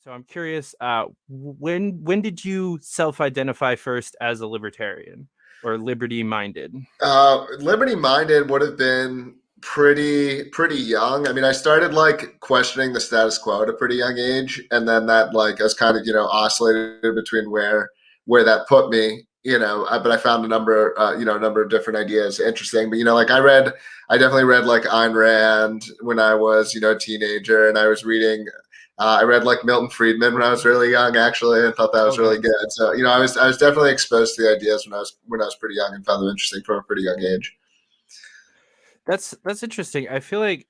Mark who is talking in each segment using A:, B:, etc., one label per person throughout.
A: So I'm curious, when did you self-identify first as a libertarian or liberty-minded?
B: Liberty minded would have been pretty young. I mean, I started like questioning the status quo at a pretty young age, and then that like I was kind of oscillated between where that put me. But I found a number of different ideas interesting. But like I definitely read like Ayn Rand when I was a teenager, and I was reading. I read like Milton Friedman when I was really young, actually, and thought that
A: Oh,
B: was really
A: nice.
B: good. So I was definitely exposed to the ideas when I was pretty young and found them interesting from a pretty young age.
A: That's interesting. I feel like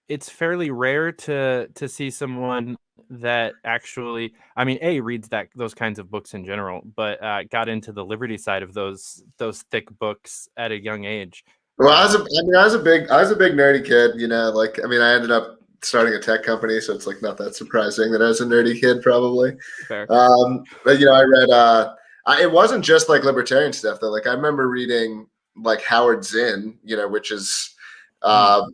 A: it's fairly rare to see someone that actually, I mean, A, reads that those kinds of books in general, but got into the liberty side of those thick books at a young age.
B: Well,
A: Uh,
B: I was a big nerdy kid. Like I mean, I ended up starting a tech company, so it's like not that surprising that I was a nerdy kid, probably.
A: Fair.
B: But I read. It wasn't just like libertarian stuff though. Like I remember reading like Howard Zinn, which is
A: Mm.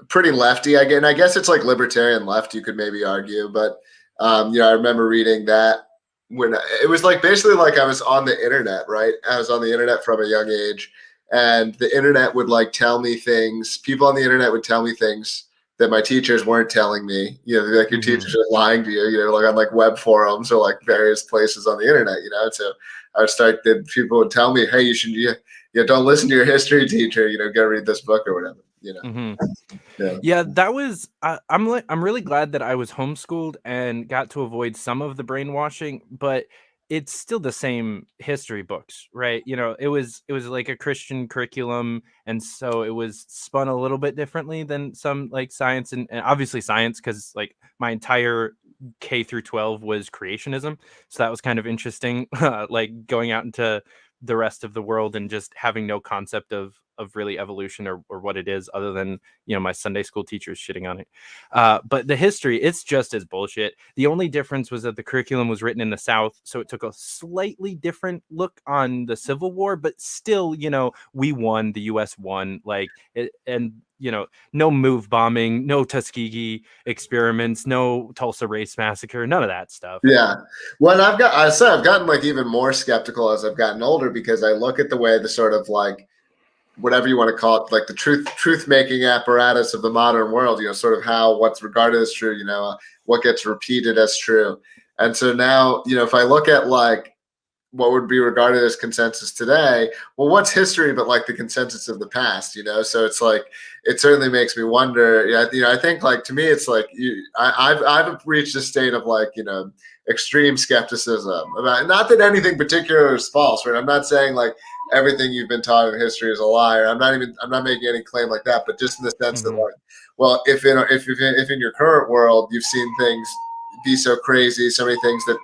B: pretty lefty. And I guess it's like libertarian left. You could maybe argue, but I remember reading that when it was like basically like I was on the internet, right? I was on the internet from a young age, and the internet would like tell me things. People on the internet would tell me things that my teachers weren't telling me. Like your
A: Hmm.
B: teachers are lying to you. Like on like web forums or like various places on the internet. So I would start that people would tell me, hey, don't listen to your history teacher. Go read this book or whatever.
A: Hmm.
B: Yeah.
A: Yeah, that was. I'm really glad that I was homeschooled and got to avoid some of the brainwashing, but it's still the same history books, right? It was like a Christian curriculum, and so it was spun a little bit differently than some like science and obviously science because like my entire K through 12 was creationism, so that was kind of interesting, like going out into the rest of the world and just having no concept of really evolution or what it is other than my Sunday school teachers shitting on it. But the history, it's just as bullshit. The only difference was that the curriculum was written in the South, so it took a slightly different look on the Civil War, but still, we won, the U.S. won, like it, and no move bombing, no Tuskegee experiments, no Tulsa race massacre, none of that stuff.
B: Yeah. Well, and I said I've gotten like even more skeptical as I've gotten older because I look at the way the sort of like whatever you want to call it, like the truth making apparatus of the modern world, sort of how what's regarded as true, what gets repeated as true. And so now, if I look at like what would be regarded as consensus today, well, what's history but like the consensus of the past, So it's like it certainly makes me wonder. Yeah, I think like to me, it's like I've reached a state of like extreme skepticism about not that anything particular is false, right? I'm not saying like everything you've been taught in history is a lie. Or I'm not making any claim like that, but just in the sense that
A: Mm-hmm.
B: like, well, if in your current world you've seen things be so crazy, so many things that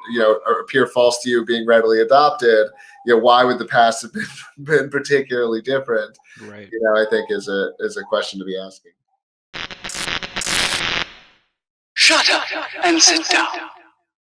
B: appear false to you being readily adopted, why would the past have been particularly different?
A: Right.
B: I think is a question to be asking.
C: Shut up and sit down.